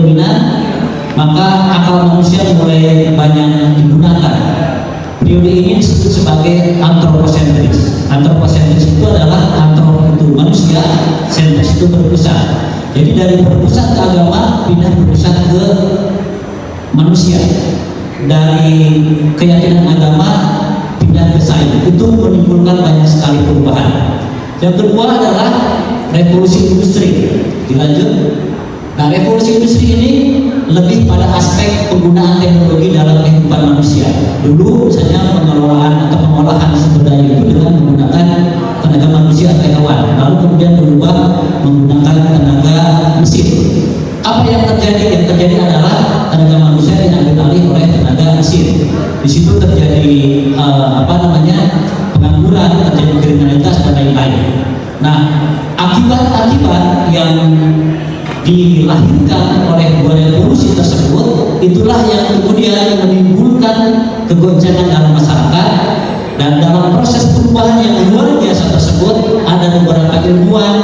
dominan, maka akal manusia mulai banyak digunakan. Periode ini disebut sebagai antropocentris. Antropocentris itu adalah itu manusia, sentris itu berpusat. Jadi dari berpusat ke agama pindah berpusat ke manusia. Dari keyakinan agama pindah ke sains. Itu menimbulkan banyak sekali perubahan. Yang kedua adalah revolusi industri. Dilanjut. Nah, revolusi industri ini lebih pada aspek penggunaan teknologi dalam kehidupan manusia. Dulu misalnya pengelolaan atau pengolahan sumber daya itu dengan menggunakan tenaga manusia atau hewan, lalu kemudian berubah menggunakan tenaga mesin. Apa yang terjadi? Yang terjadi adalah tenaga manusia diambil alih oleh tenaga mesin. Di situ terjadi pengangguran, terjadi kriminalitas dan lain-lain. Nah, akibat-akibat yang dilahirkan oleh dua revolusi tersebut itulah yang kemudian menimbulkan kegoncangan dalam masyarakat. Dan dalam proses perubahan yang luar biasa tersebut ada beberapa ilmuwan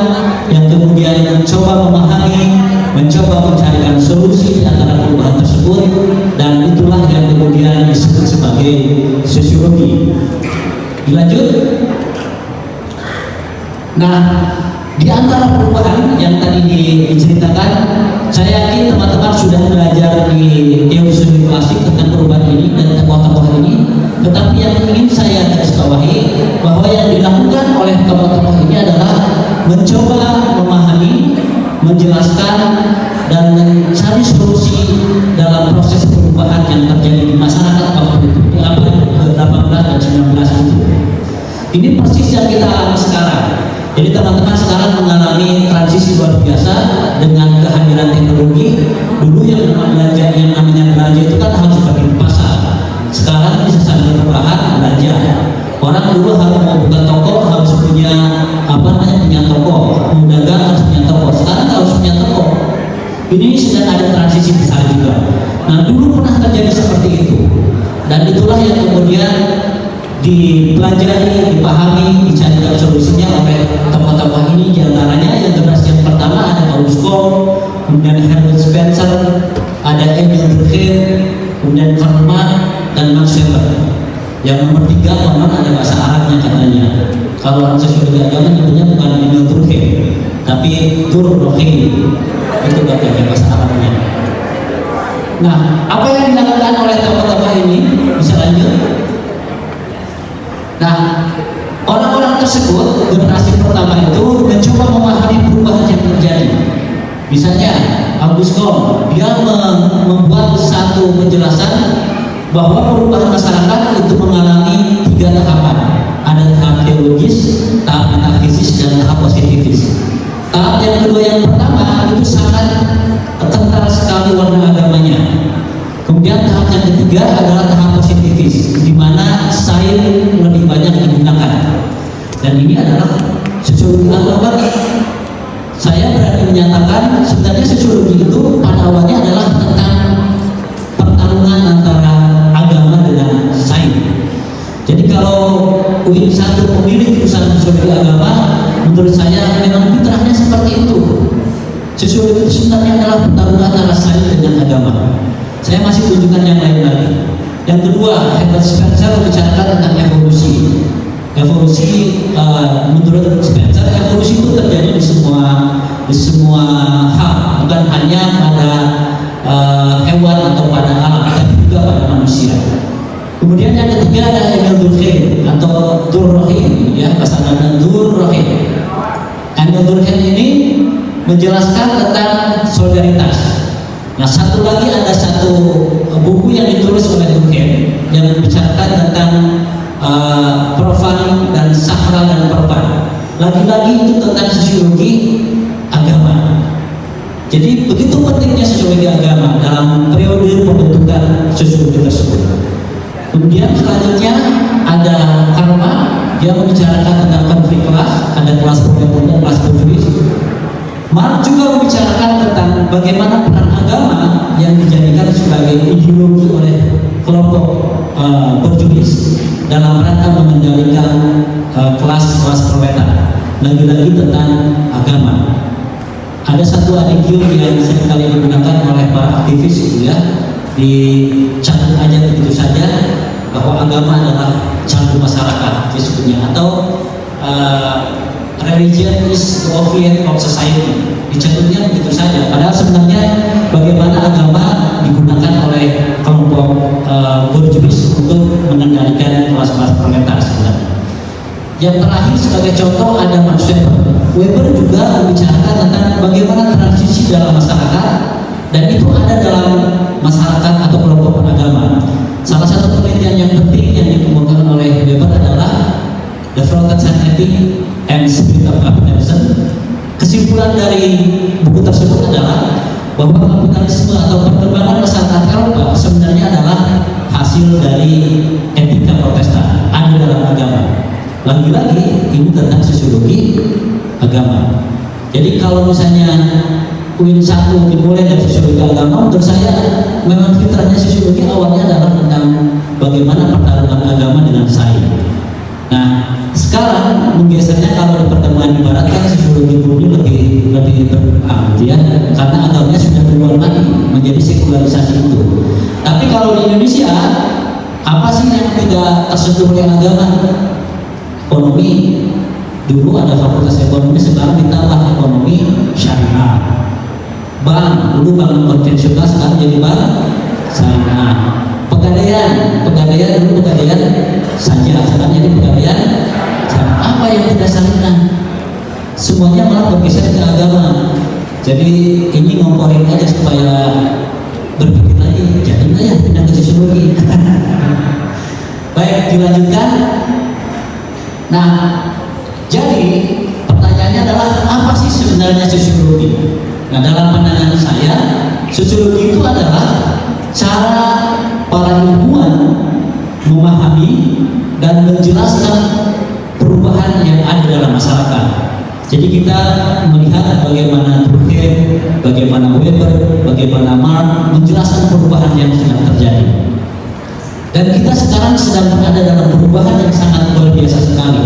yang kemudian mencoba memahami, mencoba mencarikan solusi di antara perubahan tersebut, dan itulah yang kemudian disebut sebagai sosiologi. Dilanjut. Nah, di antara perubahan yang tadi diceritakan, saya yakin teman-teman sudah belajar di teori studi klasik tentang perubahan ini dan tokoh-tokoh ini. Tetapi yang ingin saya garis bawahi bahwa yang dilakukan oleh tokoh-tokoh ini adalah mencoba memahami, menjelaskan, dan mencari solusi dalam proses perubahan yang terjadi di masyarakat waktu itu di abad ke-18 dan 19 itu. Ini persis yang kita alami sekarang. Jadi teman-teman sekarang mengalami transisi luar biasa dengan kehadiran teknologi. Dulu yang namanya belanja itu kan harus pergi ke pasar. Sekarang bisa sambil rebahan belanja. Orang dulu harus mau buka toko harus punya punya toko, mau dagang harus punya toko. Sekarang harus punya toko. Ini sedang ada transisi besar juga. Nah, dulu pernah terjadi seperti itu. Dan itulah yang kemudian dipelajari, dipahami, dicarikan solusinya oleh tokoh-tokoh ini. Di antaranya yang generasi yang pertama ada Auguste Comte, kemudian Herbert Spencer, ada Emile Durkheim, kemudian Karl Marx dan Max Weber. Yang nomor 3 konon ada bahasa Arabnya katanya. Kalau orang sosiologi agama nyebutnya bukan Emile Durkheim, tapi Durkheim. Itu katanya bahasa Arabnya. Nah, apa yang dilakukan oleh tokoh-tokoh ini? Bisa lanjut. Nah, orang-orang tersebut generasi pertama itu mencoba memahami perubahan yang terjadi. Misalnya Auguste Comte, dia membuat satu penjelasan bahwa perubahan masyarakat itu mengalami 3 tahapan. Ada tahap teologis, tahap metafisis, dan tahap positifis. Tahap yang kedua yang pertama itu sangat kental sekali warna agamanya. Kemudian tahap yang ketiga adalah tahap positifis, di mana sains lebih banyak digunakan. Dan ini adalah sosiologi agama. Saya berani menyatakan sebenarnya sosiologi itu pada awalnya adalah tentang pertarungan antara agama dengan sains. Jadi kalau UIN 1 memilih jurusan sosiologi agama, menurut saya memang fitrahnya seperti itu. Sosiologi itu sebenarnya adalah pertarungan antara sains dengan agama. Saya masih tunjukkan yang lain lagi. Yang kedua, Herbert Spencer membicarakan tentang evolusi. Evolusi menurut Spencer, evolusi itu terjadi di semua hal, bukan hanya pada hewan atau pada alam, tapi juga pada manusia. Kemudian yang ketiga ada Emile Durkheim atau Durkheim, ya, bahasa Belanda Durkheim. Emile Durkheim ini menjelaskan tentang solidaritas. Nah, satu lagi ada satu buku yang ditulis oleh Durkheim yang membicarakan tentang profan dan sakral dan profan. Lagi-lagi itu tentang sosiologi agama. Jadi begitu pentingnya sosiologi agama dalam periode pembentukan sosiologi tersebut. Kemudian selanjutnya ada Karl Marx, dia membicarakan tentang konflik kelas, ada kelas proletariat dan kelas borjuis. Marx juga membicarakan tentang bagaimana peran agama yang dijadikan sebagai ideologi oleh kelompok borjuis dalam rangka mengendalikan kelas proletar. Lagi-lagi tentang agama. ada satu adigium yang seringkali digunakan oleh para aktivis gitu ya, dicabut aja begitu saja bahwa agama adalah candu masyarakat disebutnya, atau religion is the opiate of society, dicabutnya begitu saja. Padahal sebenarnya bagaimana agama digunakan oleh kelompok borjuis untuk mengendalikan kelas-kelas proletar sebenarnya. Yang terakhir sebagai contoh ada Max Weber. Weber juga membicarakan tentang bagaimana transisi dalam masyarakat, dan itu ada dalam masyarakat atau kelompok beragama. Salah satu penelitian yang penting yang dikemukakan oleh Weber adalah The Frontal Scientific and Spirit of Capitalism. Kesimpulan dari buku tersebut adalah bahwa kapitalisme atau perkembangan masyarakat Eropa sebenarnya adalah hasil dari etika Protestan, ada dalam agama. Lagi-lagi ini tentang sosiologi agama. Jadi kalau misalnya UIN 1 dimulai dari sosiologi agama, menurut saya memang fitrahnya sosiologi awalnya adalah tentang bagaimana pertarungan agama dengan sains. Nah, sekarang menggesernya kalau di pertemuan di barat kan sosiologi dunia lebih berkembang, gitu ya, karena agamanya sudah keluar lagi menjadi sekularisasi itu. Tapi kalau di Indonesia, apa sih yang tidak tersentuh oleh agama? Ekonomi. Dulu ada fakultas ekonomi, sekarang ditambah ekonomi syariah. Bank, dulu bank konvensional, sekarang jadi bank syariah. Pegadaian dulu pegadaian saja, sekarang jadi pegadaian. Apa yang tidak syariah? Semuanya malah bergeser ke agama. Jadi ini ngomporin aja supaya berpikir lagi, jadi nggak ya pindah ke sosiologi. Baik, dilanjutkan. Nah, jadi pertanyaannya adalah apa sih sebenarnya sosiologi? Nah, dalam pandangan saya, sosiologi itu adalah cara para ilmuwan memahami dan menjelaskan perubahan yang ada dalam masyarakat. Jadi kita melihat bagaimana Durkheim, bagaimana Weber, bagaimana Marx menjelaskan perubahan yang sedang terjadi. Dan kita sekarang sedang berada dalam perubahan yang sangat luar biasa sekali.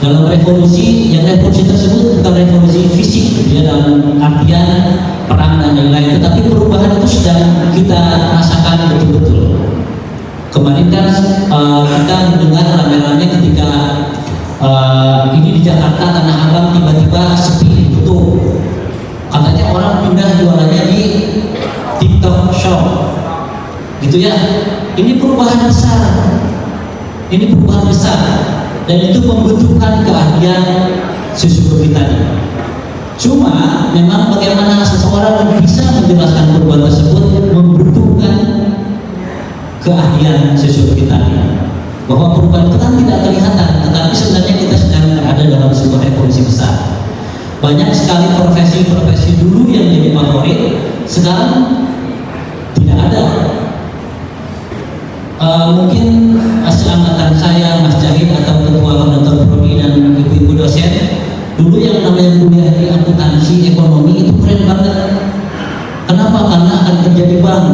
Dalam revolusi, yang revolusi tersebut bukan revolusi fisik, ya, dalam artian perang dan lain-lain, tetapi perubahan itu sedang kita rasakan betul-betul. Kemarin kan kita mendengar rame-rame ketika ini di Jakarta, Tanah Abang tiba-tiba sepi, tutup. Katanya orang pindah jualannya di TikTok Shop, gitu ya. Ini perubahan besar. Ini perubahan besar. Dan itu membutuhkan keahlian sosiologi tadi. Cuma memang bagaimana seseorang bisa menjelaskan perubahan tersebut membutuhkan keahlian sosiologi tadi. Bahwa perubahan itu kan tidak kelihatan, tetapi sebenarnya kita sedang berada dalam sebuah revolusi besar. Banyak sekali profesi-profesi dulu yang jadi favorit, sekarang tidak ada. Mungkin seangkatan saya, Mas Jahid atau ketua koordinator prodi dan ibu-ibu dosen, dulu yang namanya kuliah di akuntansi ekonomi itu keren banget. Kenapa? Karena akan kerja di bank.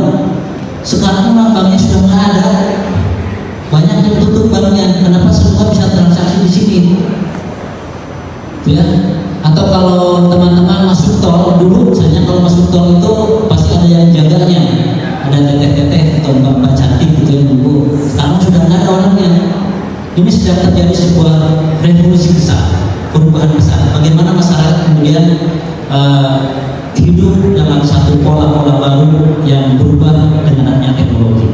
Sekarang banknya sudah nggak ada, banyak yang tutup banknya. Kenapa? Semua bisa transaksi di sini, ya. Atau kalau teman-teman masuk tol dulu, misalnya kalau masuk tol itu pasti ada yang jaganya, ada teteh-teteh atau mbak-mbak cantik gitu yang nunggu. Sekarang sudah nggak ada orangnya. Ini sedang terjadi sebuah revolusi besar, perubahan besar. Bagaimana masyarakat kemudian hidup dalam satu pola-pola baru yang berubah dengan adanya teknologi.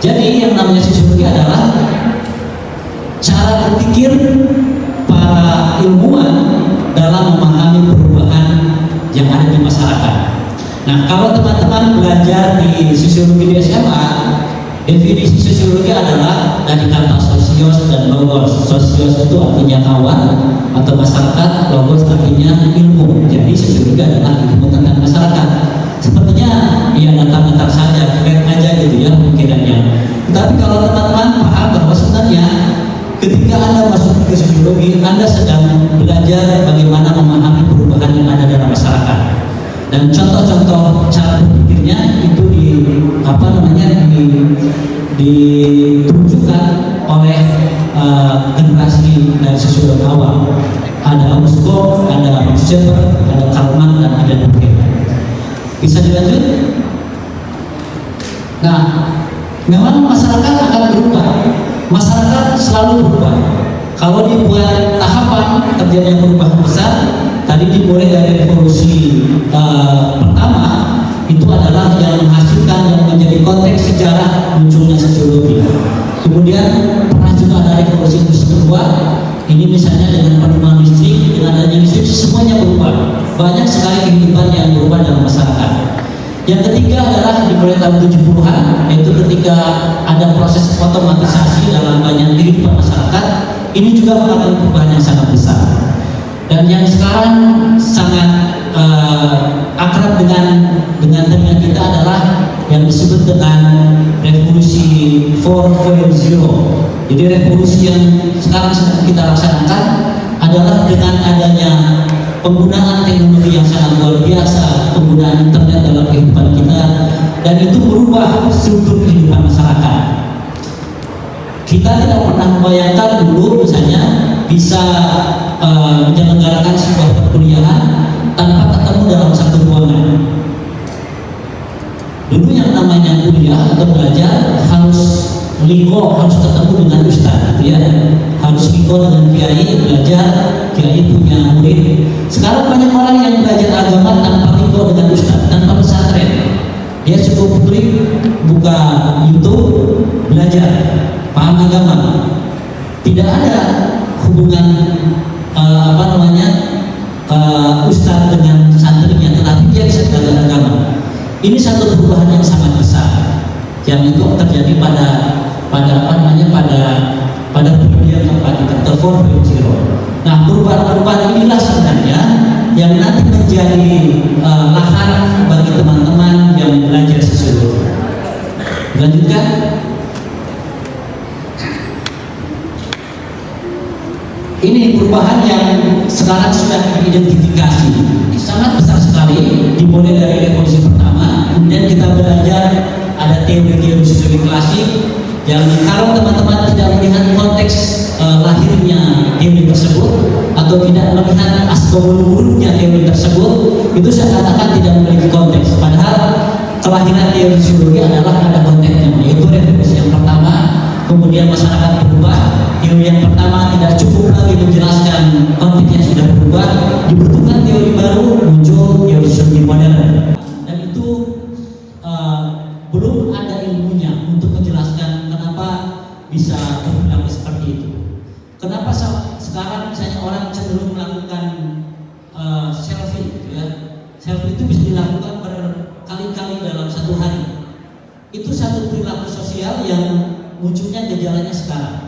Jadi yang namanya sosiologi adalah cara berpikir para ilmuwan dalam memahami perubahan yang ada di masyarakat. Nah, kalau teman-teman belajar di sosiologi di SMA, definisi sosiologi adalah dari kata sosios dan logos. Sosios itu artinya kawan atau masyarakat, logos artinya ilmu. Jadi sosiologi adalah ilmu tentang masyarakat. Sepertinya ya datar-datar saja, keren aja gitu ya pemikirannya. Tapi kalau teman-teman paham bahwa sebenarnya ketika Anda masuk ke sosiologi, Anda sedang belajar bagaimana memahami perubahan yang ada dalam masyarakat. Dan contoh-contoh cara berpikirnya itu ditunjukkan oleh generasi dari sosiolog awal. ada Auguste Comte, ada Max Weber, ada Karl Marx, dan ada Durkheim. Bisa dilanjut? Nah, memang masyarakat akan berubah. Masyarakat selalu berubah. Kalau dibuat tahapan terjadinya perubahan besar, tadi dimulai dari revolusi pertama, itu adalah yang menghasilkan, yang menjadi konteks sejarah munculnya sosiologi. Kemudian pernah juga ada revolusi industri kedua. Ini misalnya dengan penemuan listrik, dengan adanya listrik semuanya berubah. Banyak sekali kehidupan yang berubah dalam masyarakat. Yang ketiga adalah dimulai tahun 70-an, yaitu ketika ada proses otomatisasi dalam banyak kehidupan masyarakat. Ini juga merupakan perubahan yang sangat besar. Dan yang sekarang sangat akrab dengan telinga kita adalah yang disebut dengan revolusi 4.0. Jadi revolusi yang sekarang sedang kita laksanakan adalah dengan adanya penggunaan teknologi yang sangat luar biasa, penggunaan internet dalam kehidupan kita, dan itu merubah struktur kehidupan masyarakat. Kita tidak pernah membayangkan dulu misalnya bisa menyelenggarakan sebuah perkuliahan tanpa ketemu dalam satu ruangan. Dulu yang namanya kuliah atau belajar harus liko, harus ketemu dengan ustaz, gitu ya. Harus liko dengan kiai, belajar, kiai punya murid. Sekarang banyak orang yang belajar agama tanpa liko dengan ustaz, tanpa pesantren. Dia cukup klik, buka YouTube, belajar, paham agama. Tidak ada hubungan ustaz dengan santrinya, tetapi dia bisa belajar agama. Ini satu perubahan yang sangat besar yang itu terjadi pada periode yang keempat, atau 4.0. Nah, perubahan inilah sebenarnya yang nanti menjadi lahan bagi teman-teman yang belajar sosiologi. Lanjutkan. Ini perubahan yang sekarang sudah diidentifikasi, sangat besar sekali, dimulai dari revolusi pertama. Kemudian kita belajar ada teori-teori sosiologi klasik yang kalau teman-teman tidak melihat konteks lahirnya teori tersebut atau tidak melihat asbabul-wurudnya teori tersebut, itu saya katakan tidak memiliki konteks. Padahal kelahiran teori sosiologi adalah ada konteksnya, yaitu revolusi yang pertama. Kemudian masyarakat berubah. Teori yang pertama tidak cukup lagi menjelaskan konteks yang sudah berubah, dibutuhkan teori baru, muncul teori sosiologi modern. Dan itu belum ada ilmunya untuk menjelaskan kenapa bisa berperilaku seperti itu. Kenapa sekarang misalnya orang cenderung melakukan selfie, gitu ya. Selfie itu bisa dilakukan berkali-kali dalam satu hari. Itu satu perilaku sosial yang munculnya gejalanya sekarang.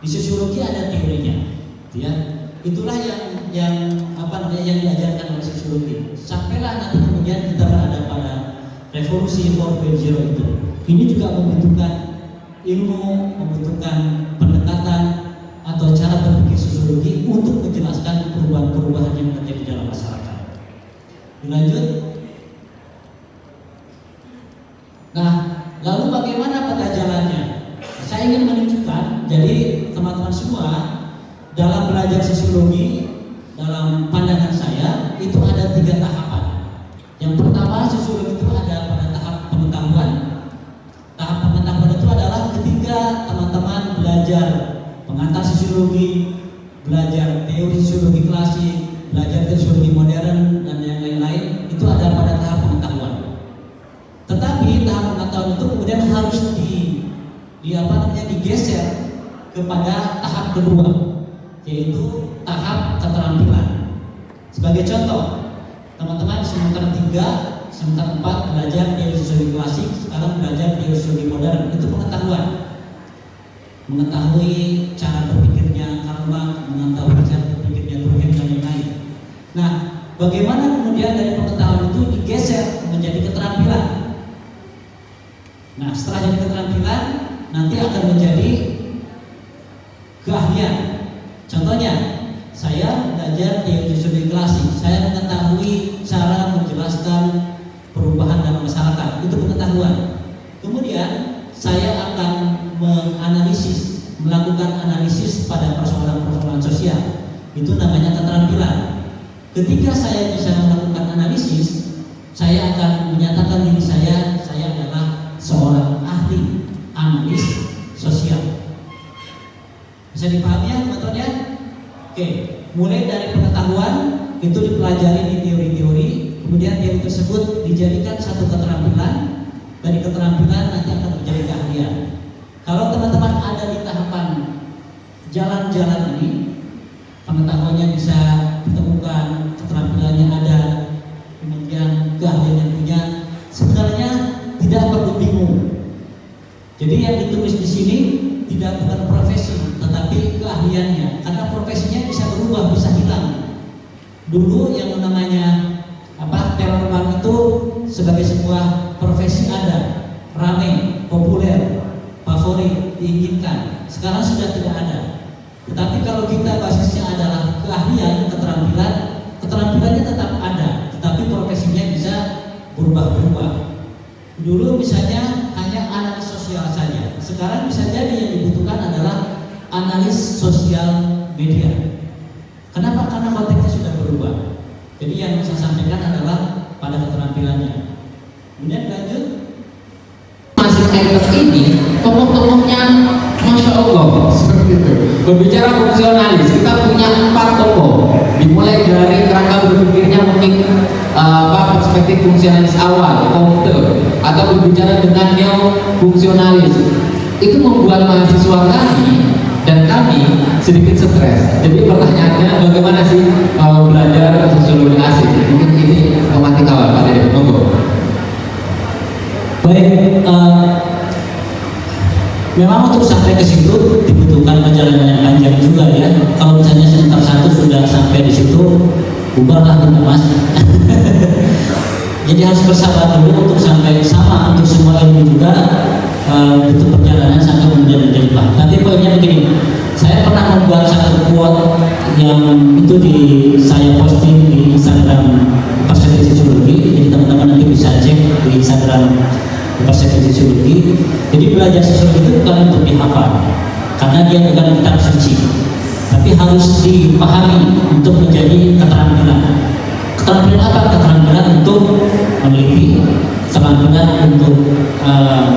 Di sosiologi ada teorinya, ya. Itulah yang diajarkan oleh sosiologi. Sampailah nanti kemudian kita berada pada revolusi 4.0 itu. Ini juga membutuhkan ilmu, membutuhkan pendekatan atau cara berpikir sosiologi untuk menjelaskan perubahan-perubahan yang terjadi dalam masyarakat. Lanjut. Nah, lalu bagaimana peta jalannya? Saya ingin menunjukkan, jadi teman-teman semua dalam belajar sosiologi, dalam pandangan saya itu ada 3 tahapan. Yang pertama, sosiologi itu ada pada tahap pengetahuan. Tahap pengetahuan itu adalah ketika teman-teman belajar pengantar sosiologi, belajar teori sosiologi klasik, belajar sosiologi modern dan yang lain-lain, itu ada pada tahap pengetahuan. Tetapi tahap pengetahuan itu kemudian harus digeser kepada tahap kedua, yaitu tahap keterampilan. Sebagai contoh, teman-teman semester 3, semester 4 belajar teori sosiologi klasik, sekarang belajar teori sosiologi modern, itu pengetahuan. Mengetahui cara berpikirnya Karl Marx, mengetahui cara berpikirnya Durkheim dan lain-lain. Nah, bagaimana kemudian dari pengetahuan itu digeser menjadi keterampilan? Nah, setelah jadi keterampilan, nanti akan menjadi keahlian. Contohnya, saya belajar teori sosiologi klasik, saya mengetahui cara menjelaskan perubahan dalam masyarakat, itu pengetahuan. Kemudian saya akan melakukan analisis pada persoalan-persoalan sosial. Itu namanya keterampilan. Ketika saya bisa melakukan analisis, saya akan menyatakan diri saya adalah seorang ahli analis sosial. Bisa dipahami ya teman-teman ya? Oke, mulai dari pengetahuan itu dipelajari di teori-teori, kemudian teori tersebut dijadikan satu keterampilan, dari keterampilan nanti akan menjadi keahlian. Kalau teman-teman ada di tahapan jalan-jalan ini, pengetahuannya bisa ditemukan, keterampilannya ada, kemudian keahliannya punya, sebenarnya tidak perlu bingung. Jadi yang ditulis di sini tidak bukan profesi, tetapi keahliannya. Karena profesinya bisa berubah, bisa hilang. Dulu yang namanya teror bank itu sebagai sebuah profesi ada, ramai, populer, favorit, diinginkan. Sekarang sudah tidak ada. Tetapi kalau kita basisnya adalah keahlian, keterampilan, keterampilannya tetap ada, tetapi profesinya bisa berubah-ubah. Dulu misalnya hanya analis sosial saja. Sekarang bisa jadi yang dibutuhkan adalah analis sosial media. Kenapa? Karena konteksnya sudah berubah. Jadi yang saya sampaikan adalah pada keterampilannya. Kemudian lanjut. Masih item ini tokoh-tokohnya Masya Allah seperti itu. Berbicara fungsionalis, kita punya 4 tokoh. Dimulai dari kerangka berpikirnya mungkin perspektif fungsionalis awal, counter, atau berbicara dengan neo fungsionalis. Itu membuat mahasiswa kami dan kami sedikit stres. Jadi pertanyaannya, bagaimana sih belajar sosiologi asing? Mungkin ini tematik awal, Pak Dede, monggo. Baik, memang untuk sampai ke situ dibutuhkan perjalanan yang panjang juga ya. Kalau misalnya semester 1 sudah sampai di situ, bubarlah kita mas. Jadi harus bersabar dulu untuk sampai sama untuk semua ilmu juga. Itu perjalanan sampai kemudian menjadi paham. Tapi poinnya begini, saya pernah membuat satu quote yang itu saya posting di Instagram Perspektif Sosiologi. Jadi teman-teman nanti bisa cek di Instagram Perspektif Sosiologi. Jadi belajar sosiologi itu bukan untuk dihafal, karena dia bukan kitab suci, tapi harus dipahami untuk menjadi keterampilan. Keterampilan apa? Keterampilan untuk meneliti, keterampilan untuk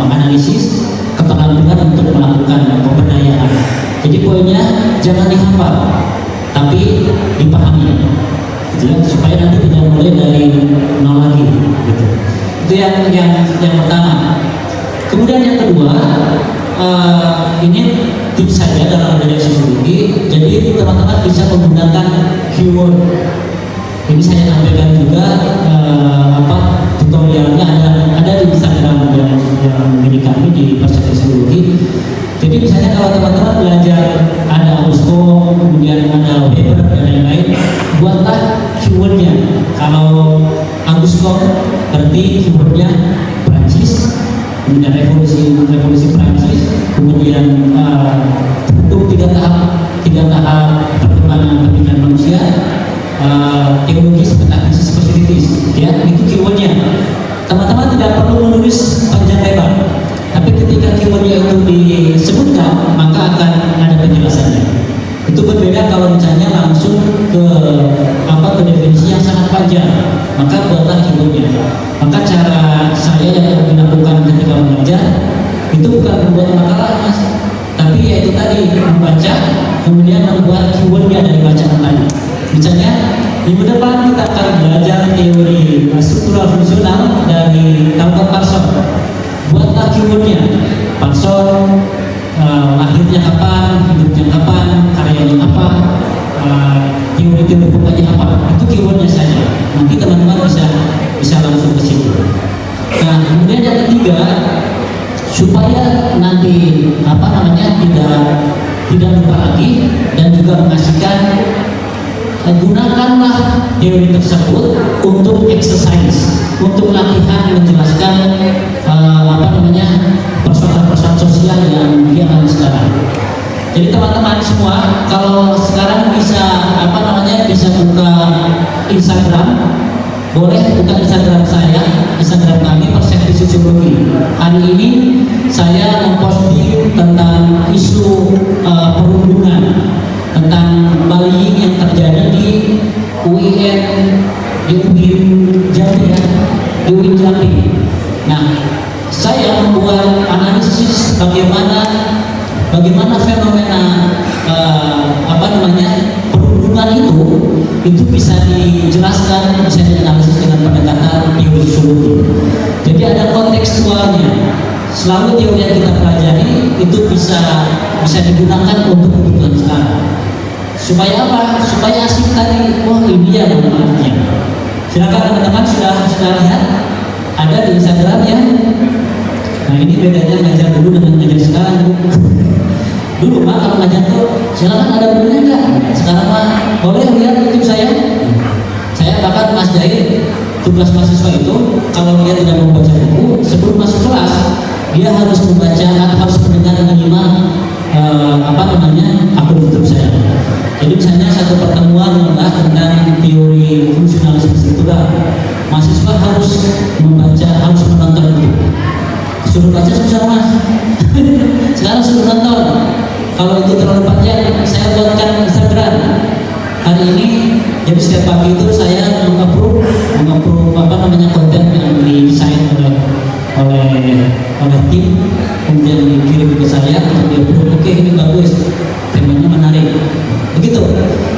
menganalisis, keterampilan untuk melakukan pemberdayaan. Jadi poinnya jangan dihafal, tapi dipahami, gitu ya, supaya nanti tidak mulai dari nol lagi. Gitu. Itu yang pertama. Kemudian yang kedua, ini tips saja dalam belajar sosiologi. Jadi teman-teman bisa menggunakan keyword. Ini saya sampaikan juga tutorialnya ada di Instagram yang milik kami di Perspektif Sosiologi. Jadi misalnya kalau teman-teman belajar ada Augusto, kemudian ada Weber dan lain-lain, buatlah keywordnya. Kalau Augusto berarti keywordnya Prancis, kemudian revolusi Prancis, kemudian untuk tiga tahap perkembangan pendidikan manusia. Teologis, metafisik, positivis, ya itu keywordnya. Teman-teman tidak perlu menulis panjang lebar, tapi ketika keywordnya itu disebutkan, maka akan ada penjelasannya. Itu berbeda kalau misalnya langsung ke definisi yang sangat panjang, maka buatlah keywordnya. Maka cara saya yang dilakukan ketika mengajar itu bukan membuat makalah, mas, tapi yaitu tadi membaca, kemudian membuat keywordnya dari bacaan tadi. Misalnya minggu depan kita akan belajar teori struktural fungsional dari Albert Parson. Buatlah keywordnya. Parson lahirnya kapan, hidupnya kapan, karyanya apa, teori-teori pokoknya apa. Itu keywordnya saja. Nanti teman-teman bisa langsung ke situ. Nah, kemudian yang ketiga, supaya nanti tidak lupa lagi dan juga mengasihkan, gunakanlah teori tersebut untuk exercise, untuk latihan menjelaskan persoalan-persoalan sosial yang dia alami sekarang. Jadi teman-teman semua, kalau sekarang bisa buka Instagram, boleh buka Instagram saya, Instagram kami Perspektif Sosiologi. Hari ini saya memposting tentang isu perundungan, tentang bullying yang terjadi selalu teori yang kita pelajari itu bisa digunakan untuk kebutuhan sekarang. Supaya apa? Supaya asik tadi, wah ini ya manfaatnya. Silakan teman-teman sudah lihat ada di Instagram ya. Nah ini bedanya ngajar dulu dengan ngajar sekarang. Dulu mah kalau ngajar tuh silakan ada bukunya enggak? Sekarang mah boleh lihat YouTube saya. Saya bahkan Mas Jahit tugas mahasiswa itu kalau dia tidak membaca buku sebelum masuk kelas dia harus membaca atau harus mendengar minimal akun YouTube saya. Jadi misalnya satu pertemuan membahas tentang teori fungsionalisme struktural, mahasiswa harus membaca, harus menonton itu. Suruh baca susah mas. Sekarang suruh nonton. Kalau itu terlalu panjang, saya buatkan Instagram. Hari ini, jadi setiap pagi itu saya mengapprove konten yang didesain oleh tim, kemudian dikirim ke saya untuk dia approve. Oke, ini bagus, temanya menarik. Begitu.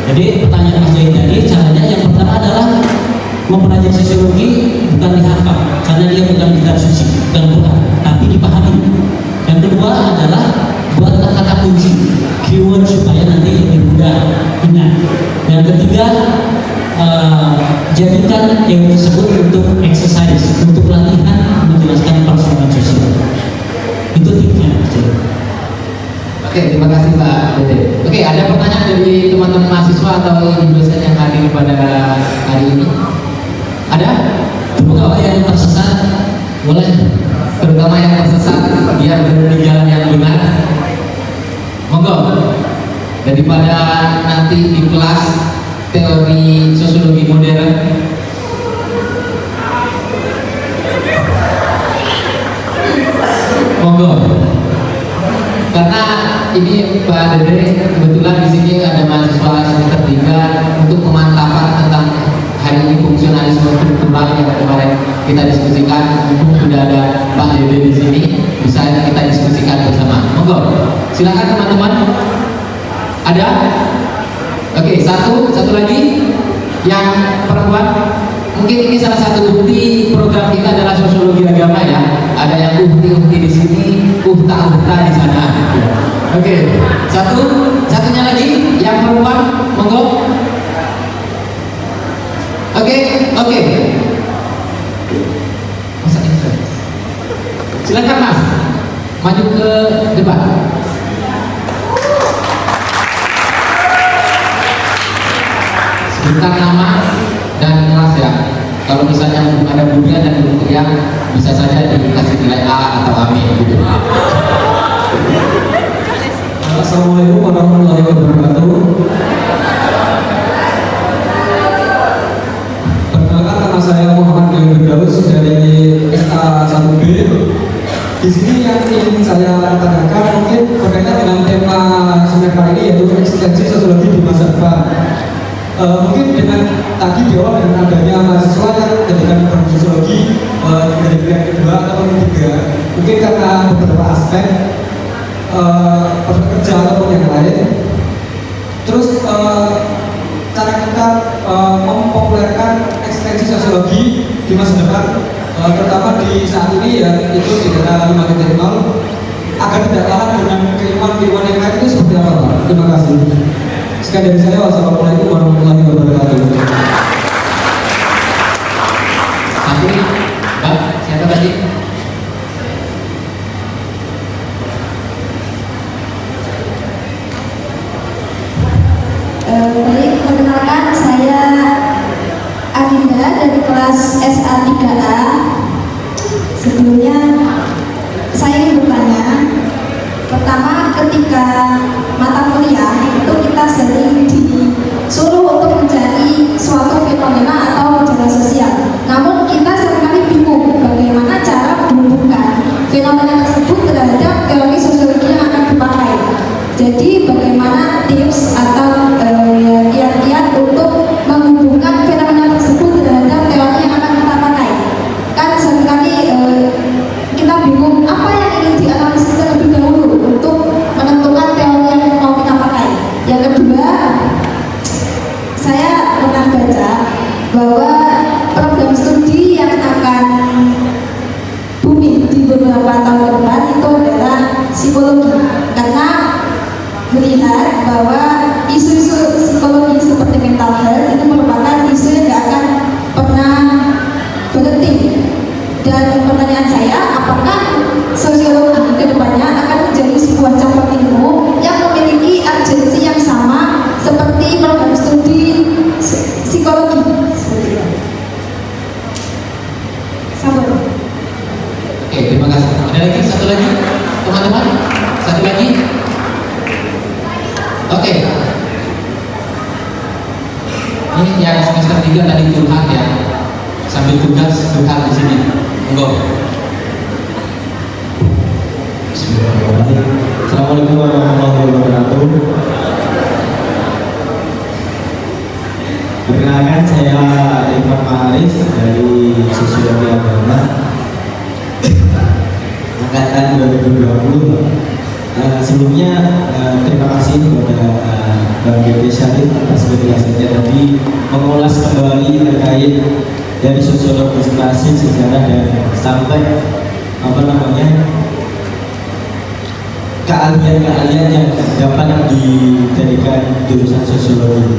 Jadi pertanyaan Mas Jahit tadi, caranya yang pertama adalah mempelajari sosiologi bukan dihafal, karena dia bukan kitab suci, bukan Quran, tapi dipahami. Yang kedua adalah buat kata kunci, keyword supaya nanti lebih mudah ingat. Yang ketiga, jadikan teori tersebut untuk exercise, untuk latihan menjelaskan persoalan sosial. Itu tipsnya. Oke, terima kasih Pak Dede. Oke, ada pertanyaan dari teman-teman mahasiswa atau dosen yang hadir pada hari ini? Ada? Pegawai yang tersesat boleh, Terutama yang tersesat biar berada di jalan yang benar. Monggo. Daripada nanti di kelas teori sosiologi modern, monggo. Karena ini Pak Dede kebetulan di sini ada mahasiswa semester 3 untuk pemantapan tentang hari ini fungsionalisme struktural yang kemarin kita diskusikan. Mumpung sudah ada Pak Dede di sini, bisa kita diskusikan bersama. Monggo, silakan teman-teman. Ada? Oke, satu lagi yang perempuan. Mungkin ini salah satu bukti program kita adalah sosiologi agama ya. Ada yang uhti di sini, uhta di sana. Oke, satunya lagi yang perempuan, monggo. Oke. Silakan Mas, maju ke depan. Sebutkan nama dan kelas ya. Kalau misalnya ada budian dan yang bisa saja dikasih nilai A atau A- gitu. Assalamualaikum warahmatullahi wabarakatuh. Perkenalkan, nama saya Muhammad Firdaus dari SA 1B. Di sini yang ingin saya tanyakan mungkin berkaitan dengan tema semester ini, yaitu eksistensi sosiologi di masa depan. Mungkin dengan tadi di awal dengan adanya mahasiswa yang jadikan sosiologi dari pilihan kedua atau ketiga, mungkin karena beberapa aspek pekerja ataupun yang lain. Terus cara kita mempopulerkan eksistensi sosiologi di masa depan, terutama di saat ini ya, itu di era 5.0, agar tidak kalah dengan keilmuan yang lain, itu seperti apa Pak? Terima kasih. Sekian dari saya. Wassalamualaikum warahmatullahi wabarakatuh. Satu nih, Mbak, siapa tadi? Baik, perkenalkan saya Adinda dari kelas SA 3A. Sebelumnya saya ingin bertanya, pertama ketika mata kuliah itu kita sering disuruh untuk mencari suatu fenomena atau gejala sosial. Namun kita seringkali bingung bagaimana cara menghubungkan fenomena tersebut terhadap teori sosiologi yang akan dipakai. Jadi bagaimana tips atau kiat-kiat untuk menghubungkan fenomena tersebut terhadap teori yang akan kita pakai? Kan seringkali kita bingung apa yang ingin dianalisis terlebih dahulu untuk menentukan teori yang mau kita pakai. Yang kedua, saya pernah baca bahwa program studi yang akan booming di beberapa tahun ke depan Oke. Ini yang semester 3 tadi curhat ya. Sambil tugas curhat di sini. Monggo. Bismillahirrahmanirrahim. Assalamualaikum warahmatullahi wabarakatuh. Perkenalkan, saya Irfan Maharis dari Sosiologi Agama angkatan 2020. Sebelumnya terima kasih kepada Bang Gede Syarif atas penjelasannya tadi mengulas kembali terkait dari sosiologi klasik, sejarah dan sampai keahlian-keahlian yang dapat dijadikan jurusan sosiologi.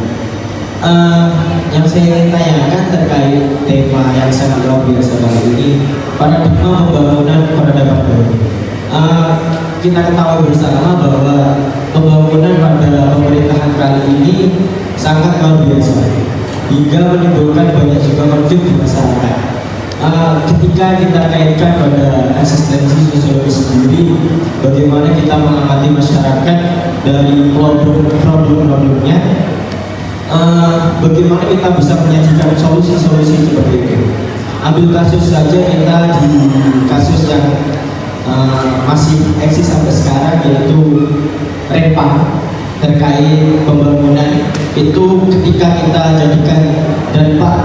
Yang saya ingin tanyakan terkait tema yang sangat luar biasa kali ini, paradigma pembangunan peradaban baru. Kita ketahui bersama bahwa pembangunan pada pemerintahan kali ini sangat luar biasa hingga menimbulkan banyak juga konflik di masyarakat. Ketika kita kaitkan pada eksistensi sosiologi sendiri, bagaimana kita mengamati masyarakat dari problem-problemnya, bagaimana kita bisa menyajikan solusi-solusi seperti itu. Ambil kasus saja, kita di kasus yang masih eksis sampai sekarang, yaitu Rempang terkait pembangunan itu. Ketika kita jadikan dampak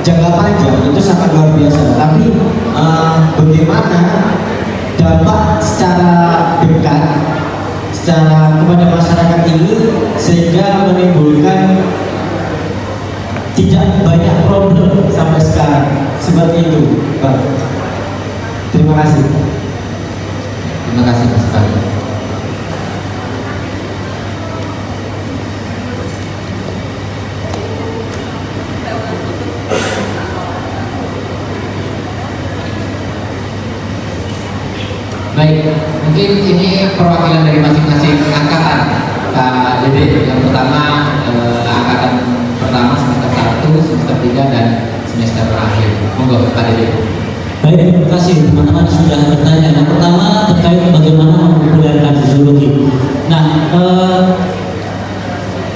jangka panjang itu sangat luar biasa, tapi bagaimana dampak secara dekat kepada masyarakat ini sehingga menimbulkan tidak banyak problem sampai sekarang, seperti itu, Pak. Terima kasih. Terima kasih Mas Fahri. Baik, mungkin ini perwakilan dari masing-masing angkatan. Kak Dede, yang pertama angkatan pertama semester 1, semester 3 dan semester akhir. Monggo Kak Dede. Baik, terima kasih teman-teman sudah bertanya. Yang pertama terkait bagaimana mempopulerkan sosiologi. Nah,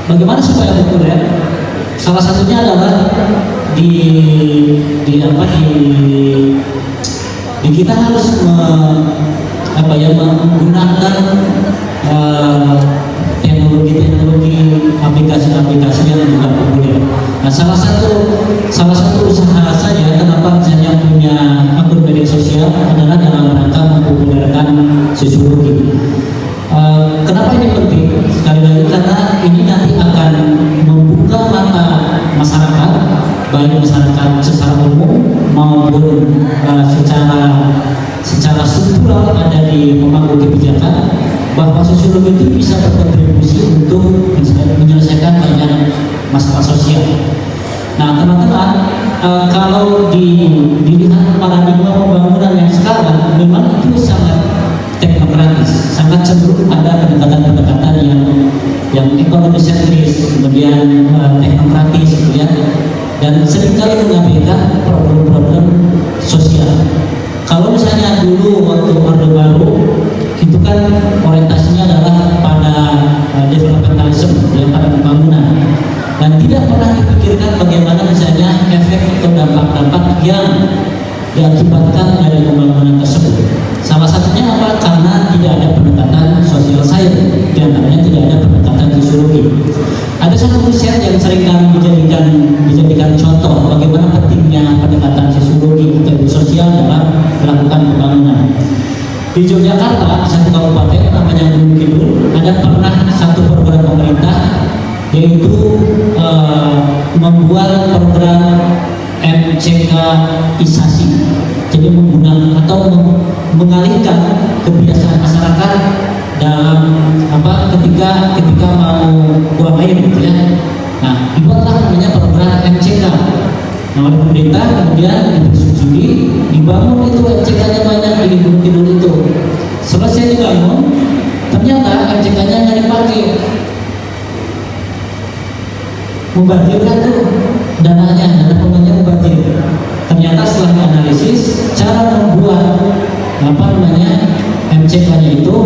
bagaimana supaya populer? Salah satunya adalah di kita harus menggunakan teknologi aplikasi-aplikasi yang juga populer. Nah, salah satu usaha saya kenapa misalnya punya akun media sosial adalah dalam rangka mempopulerkan sosiologi. Kenapa ini penting? Sekali lagi karena ini nanti akan membuka mata masyarakat, baik masyarakat secara umum maupun secara struktural ada di pemangku kebijakan, bahwa sosiologi itu bisa berkontribusi untuk menyelesaikan banyak masalah sosial. Nah, teman-teman, kalau dilihat paradigma pembangunan yang sekarang, memang itu sangat teknokratis, sangat cenderung pada pendekatan-pendekatan yang ekonomi sentris, kemudian teknokratis, gitu ya, dan seringkali mengabaikan problem-problem sosial. Kalau misalnya dulu waktu Orde Baru itu kan orientasinya adalah pada developmentalism, ya, pada pembangunan, dan tidak pernah dipikirkan bagaimana misalnya efek atau dampak-dampak yang diakibatkan dari pembangunan tersebut. Salah satunya apa? Karena tidak ada pendekatan sosial science, diantaranya tidak ada pendekatan sosiologi. Ada satu riset yang sering kami dijadikan contoh bagaimana pentingnya pendekatan sosiologi atau sosial dalam melakukan pembangunan. Di Yogyakarta, satu kabupaten namanya Gunung Kidul, ada pernah satu program pemerintah yaitu membuat program MCK-isasi, jadi menggunakan atau mengalihkan kebiasaan masyarakat dalam ketika mau buang air, gitu ya. Nah, dibuatlah namanya program MCK. Nah, oleh pemerintah kemudian disubsidi, dibangun itu MCK-nya banyak di Gunung Kidul itu. Selesai dibangun, ternyata MCK-nya nggak dipakai. Mubazirkan tuh dana pembangunan mubazir. Ternyata setelah analisis cara membuat MCK-nya itu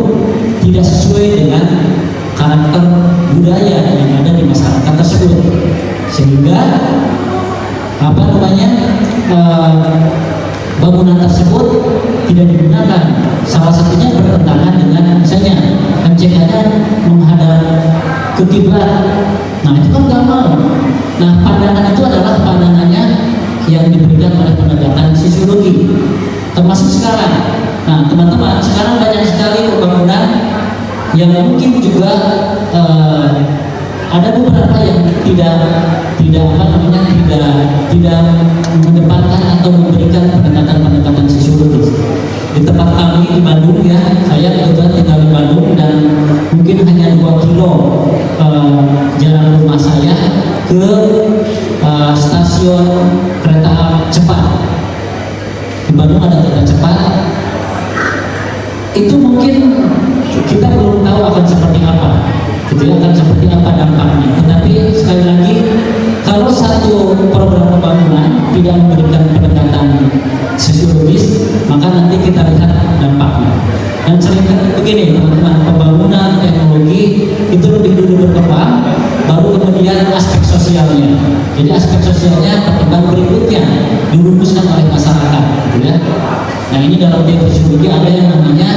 tidak sesuai dengan karakter budaya yang ada di masyarakat tersebut, sehingga apa namanya bangunan tersebut tidak digunakan. Salah satunya bertentangan dengan misalnya MCK-nya menghadap ke kiblat. Nah itu kan nggak mau. Nah pandangan itu adalah pandangannya yang diberikan oleh pendekatan sosiologi, termasuk sekarang. Nah teman-teman, sekarang banyak sekali bangunan yang mungkin juga ada beberapa yang tidak apa namanya tidak mengedepankan atau memberikan pendekatan sosiologis. Di tempat kami di Bandung ya, saya kebetulan tinggal di Bandung dan mungkin hanya 2 kilo jalan rumah saya ke stasiun kereta cepat. Di Bandung ada kereta cepat. Itu mungkin kita belum tahu akan seperti apa, gitu ya, akan seperti apa dampaknya. Tetapi sekali lagi, kalau satu program pembangunan tidak memberikan pendekatan sosiologis, maka nanti kita lihat dampaknya. Dan sering begini teman-teman, pembangunan teknologi itu lebih dulu berkembang, baru kemudian aspek sosialnya. Jadi aspek sosialnya perkembangan berikutnya dirumuskan oleh masyarakat, gitu ya. Nah ini dalam teori sosiologi ada yang namanya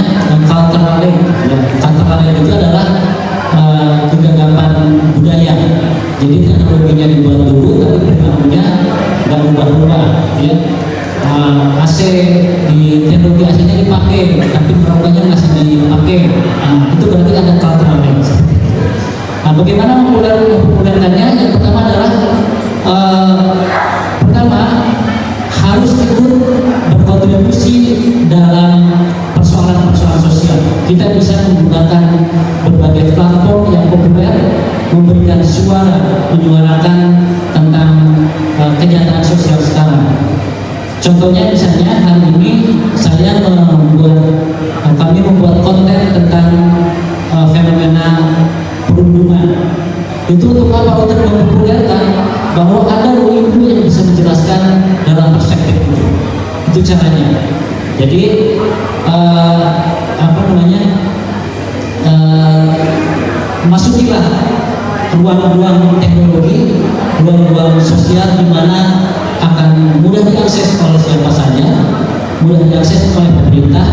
cultural link. Ya. Cultural link itu adalah kegagapan budaya. Jadi teknologinya dibuat dulu, tapi perilakunya nggak berubah-ubah. Ya. AC di teknologi AC-nya dipakai, tapi perlakuannya masih dipakai. Nah, itu berarti ada cultural link. Nah, bagaimana mempopulerkannya? Yang pertama adalah harus ikut berkontribusi dalam persoalan-persoalan sosial. Kita bisa menggunakan berbagai platform yang populer, memberikan suara, menyuarakan tentang kenyataan sosial sekarang. Contohnya misalnya hari ini kami membuat konten tentang fenomena perundungan. Itu untuk apa? Untuk mempopulerkan bahwa ada ilmu yang bisa menjelaskan dalam perspektif itu. Itu caranya. Jadi masukilah ruang-ruang teknologi, ruang-ruang sosial di mana akan mudah diakses oleh siapa saja, mudah diakses oleh pemerintah,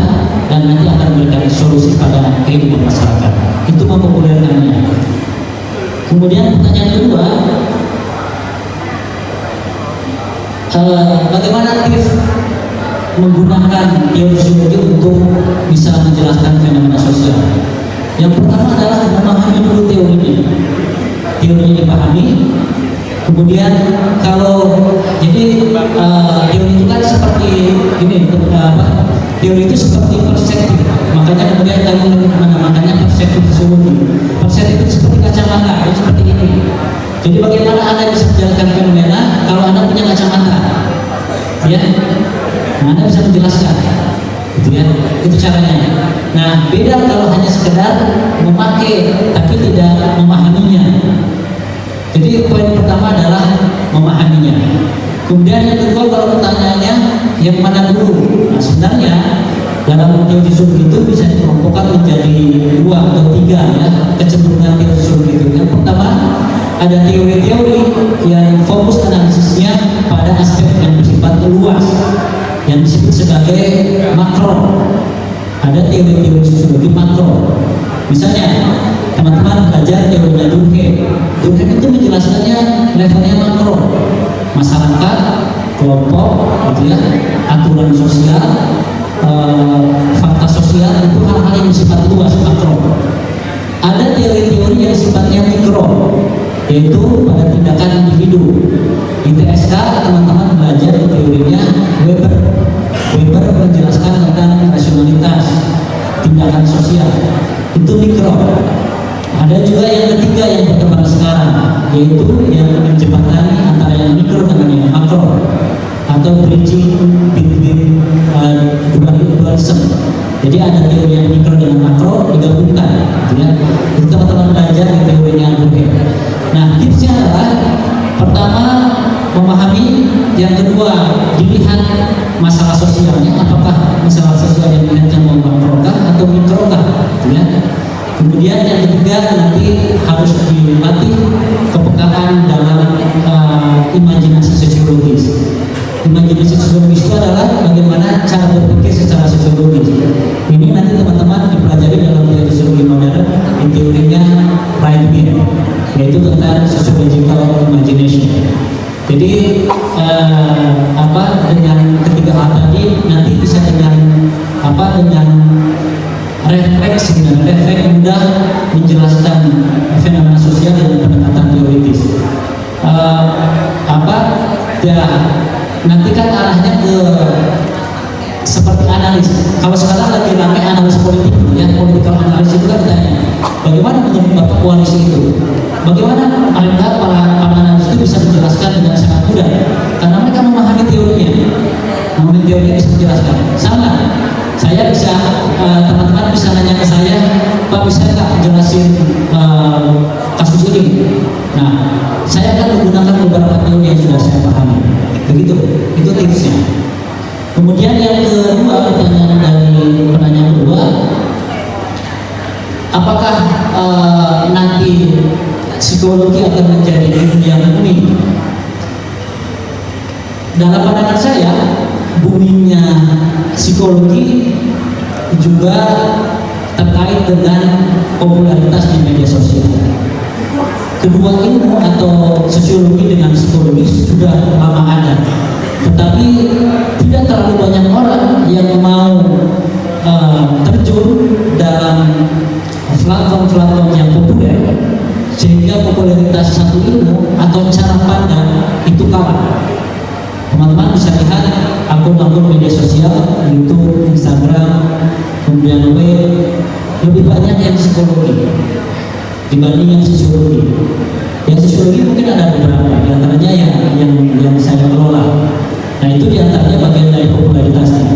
dan nanti akan memberikan solusi pada kehidupan masyarakat. Itu mempopulerkannya. Kemudian pertanyaan kedua, bagaimana tips menggunakan teori sosiologi untuk bisa menjelaskan fenomena sosial? Yang pertama adalah memahami dulu teorinya dipahami. Kemudian kalau jadi teori itu kan seperti ini, teori itu seperti perspektif. Makanya kemudian kami menamakannya perspektif sosiologi. Perspektif itu seperti kacamata, seperti ini. Jadi bagaimana Anda bisa menjelaskan fenomena kalau Anda punya kacamata? Ya, nah, Anda bisa menjelaskan, gitu ya. Itu caranya. Nah, beda kalau hanya sekedar memakai tapi tidak memahaminya. Jadi poin pertama adalah memahaminya. Kemudian yang kedua, kalau pertanyaannya yang mana dulu? Nah, sebenarnya dalam teori sosiologi itu bisa dikelompokkan menjadi 2 atau 3 ya, kecenderungan teori sosiologi itu. Yang pertama, ada teori-teori yang fokus analisisnya pada aspek yang bersifat luas, yang disebut sebagai makro. Ada teori-teori sosiologi makro. Misalnya, teman-teman belajar teorinya Durkheim. Durkheim itu menjelaskannya levelnya makro, masyarakat, kelompok, gitu ya, aturan sosial, fakta sosial, itu hal-hal yang bersifat luas, makro. Ada teori-teori yang sifatnya mikro, yaitu pada tindakan individu. Di TSK teman-teman belajar teorinya Weber. Weber menjelaskan tentang rasionalitas, tindakan sosial. Itu mikro. Ada juga yang ketiga yang berkembang sekarang, yaitu yang menjembatani antara yang mikro dengan yang makro, atau bridging between dualism. Jadi ada teori yang mikro dengan makro digabungkan, gitu ya. Itu teman-teman belajar di teorinya Durkheim. Nah, tipsnya adalah pertama memahami, yang kedua dilihat masalah sosialnya, apakah masalah sosial yang dilihatnya mau makrokah atau mikrokah, gitu ya. Kemudian yang ketiga nanti harus dilatih kepekaan dalam imajinasi sosiologis. Imajinasi sosiologis itu adalah bagaimana cara berpikir secara sosiologis. Ini nanti teman-teman dipelajari dalam teori sosiologi modern di teorinya Brightman, yaitu tentang sociological imagination. Jadi dengan ketiga hal tadi nanti bisa dengan refleks mudah menjelaskan fenomena sosial dengan pendekatan teoritis. Nanti kan arahnya ke seperti analis. Kalau sekarang lagi ramai analis politik, ya political analis itu kan ditanya, bagaimana menurut Bapak koalisi itu? Bagaimana para analis itu bisa menjelaskan dengan sangat mudah? Karena mereka memahami teorinya, bisa menjelaskan. Sama, saya bisa teman-teman bisa nanya ke saya, Pak bisa nggak jelasin kasus ini? Nah, saya akan menggunakan beberapa teori yang sudah saya pahami. Begitu, itu tipsnya. Kemudian yang kedua, pertanyaan dari penanya kedua, apakah nanti psikologi akan menjadi ilmu yang unik? Dalam pandangan saya, boomingnya psikologi juga terkait dengan popularitas di media sosial. Kedua ilmu atau sosiologi dengan psikologi sudah lama ada, tetapi tidak terlalu banyak orang yang mau terjun dalam platform-platform yang populer, sehingga popularitas satu ilmu atau cara pandang itu kalah. Teman-teman bisa lihat akun-akun media sosial, YouTube, Instagram, kemudian web, lebih banyak yang psikologi dibanding yang sosiologi. Yang sosiologi mungkin ada beberapa, diantaranya yang saya kelola. Nah itu diantaranya bagian dari popularitasnya.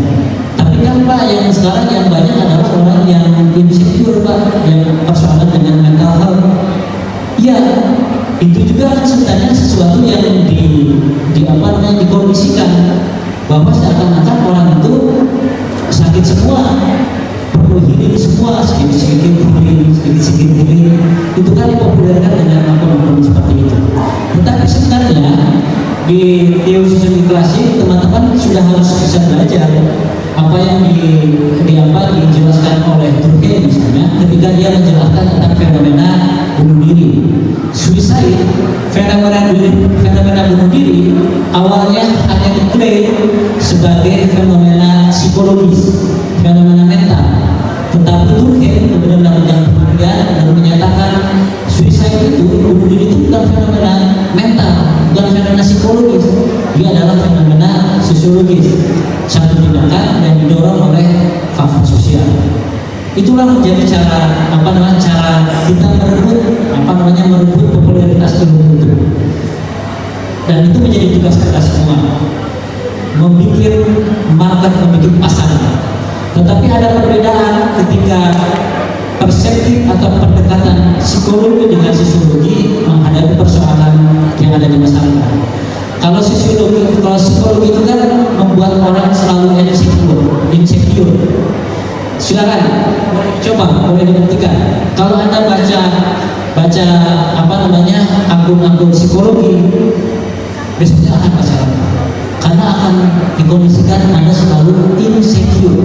Tapi kan Pak, yang sekarang yang banyak adalah orang yang insecure Pak, yang persoalan dengan mental health. Ya, itu juga kan sebenarnya sesuatu yang dikondisikan bahwa seakan-akan orang itu sakit semua, perlu healing semua, sedikit-sedikit healing. Itu kan dipopulerkan dengan akun-akun seperti itu. Tetapi sebenarnya di teori sosiologi klasik teman-teman sudah harus bisa belajar apa yang dijelaskan oleh Durkheim misalnya ketika dia menjelaskan tentang fenomena bunuh diri. Suicide, fenomena bunuh diri awalnya hanya diklaim sebagai fenomena psikologis, fenomena mental. Tetapi Durkheim benar-benar dan menyatakan suicide itu, bunuh diri itu bukan fenomena mental, bukan fenomena psikologis, dia adalah fenomena sosiologis, satu tindakan yang didorong oleh faktor sosial. Itulah menjadi cara kita merebut popularitas ilmu itu. Dan itu menjadi tugas kita semua, membuat market, membuat pasar. Tetapi ada perbedaan ketika perspektif atau pendekatan psikologi dengan sosiologi menghadapi persoalan yang ada di masyarakat. Kalau psikologi itu kan membuat orang selalu insecure. Silakan, coba boleh dibuktikan. Kalau Anda baca akun-akun psikologi, biasanya akan masalah. Karena akan dikondisikan Anda selalu insecure.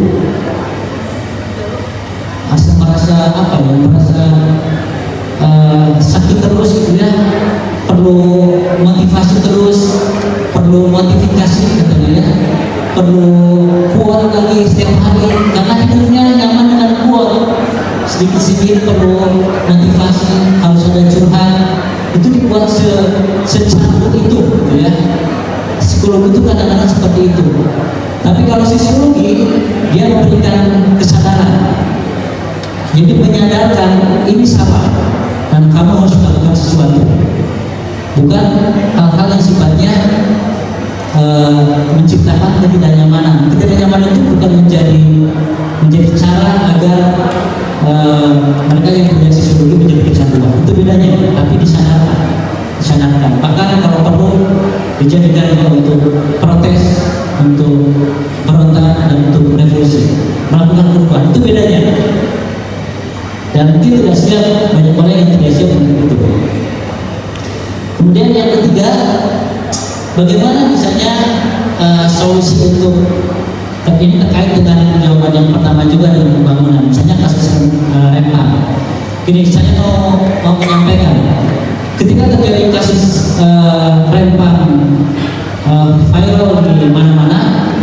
Merasa sakit terus gitu ya, perlu motivasi terus, perlu modifikasi katanya ya, perlu kuat lagi setiap hari karena hidupnya nyaman dengan kuat. Sedikit-sedikit perlu motivasi, harus ada curhat. Itu dibuat secandu itu gitu ya. Psikologi itu kadang-kadang seperti itu. Tapi kalau sosiologi dia memberikan kesadaran. Jadi menyadarkan ini salah dan kamu harus melakukan sesuatu. Bukan hal-hal yang sifatnya menciptakan ketidaknyamanan. Ketidaknyamanan itu bukan menjadi cara agar mereka yang punya sosiologi menjadi kecanduan. Itu bedanya, tapi disandarkan. Bahkan kalau perlu dijadikan untuk protes, untuk berontak dan untuk revolusi, melakukan perubahan. Itu bedanya. dan mungkin tidak siap, banyak orang yang tidak siap untuk itu. Kemudian yang ketiga, bagaimana misalnya solusi untuk ini terkait dengan jawaban yang pertama juga dengan pembangunan, misalnya kasus Rempa. Ini saya mau menyampaikan, ketika terjadi kasus Rempa viral di mana-mana,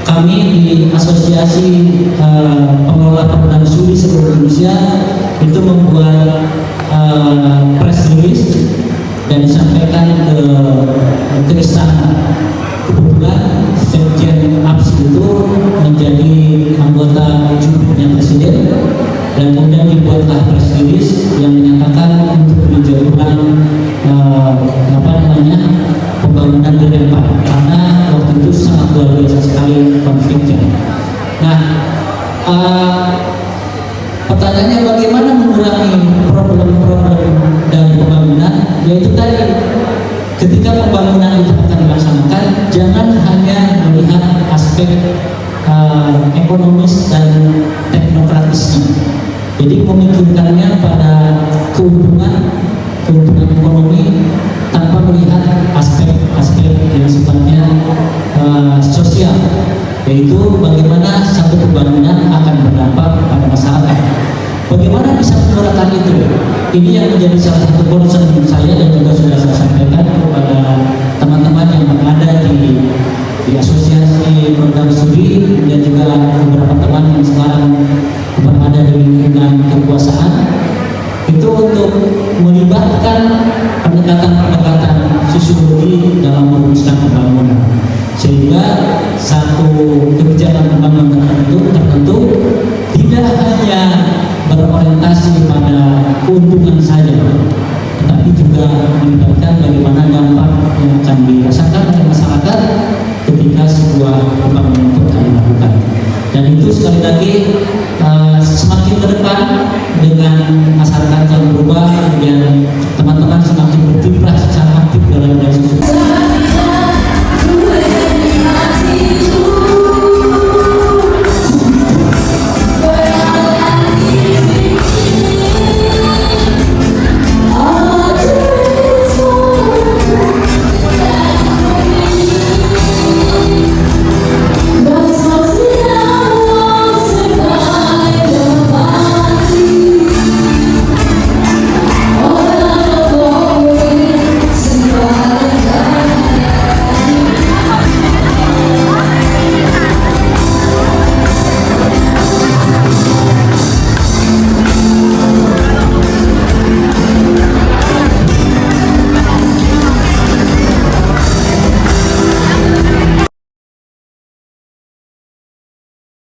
kami di Asosiasi Pengelola Perguruan Studi seluruh Indonesia itu membuat press release dan disampaikan ke istana. Kebetulan Sekjen APSI itu menjadi anggota jubirnya Presiden, dan kemudian dibuatlah press release yang menyatakan untuk meninjau ulang pembangunan di Rempa, karena waktu itu sangat luar biasa sekali konfliknya. Nah, pertanyaannya bagaimana mengurangi problem-problem dari pembangunan, yaitu tadi ketika pembangunan itu akan dilaksanakan, jangan hanya melihat aspek ekonomis dan teknokratisnya. Jadi memikirkannya pada keuntungan ekonomi tanpa melihat aspek-aspek yang sifatnya sosial, yaitu bagaimana satu pembangunan akan berdampak pada masyarakat. Bagaimana bisa menyuarakan itu? Ini yang menjadi salah satu concern saya, dan juga sudah saya sampaikan kepada teman-teman yang berada di Asosiasi Program Studi, dan juga beberapa teman yang sekarang berada di lingkungan kekuasaan, itu untuk melibatkan pendekatan-pendekatan sosiologi dalam merumuskan pembangunan, sehingga satu kebijakan pembangunan tertentu tidak hanya berorientasi pada keuntungan saja, tetapi juga melibatkan bagaimana dampak yang akan dirasakan oleh masyarakat ketika sebuah pembangunan itu akan dilakukan. Dan itu sekali lagi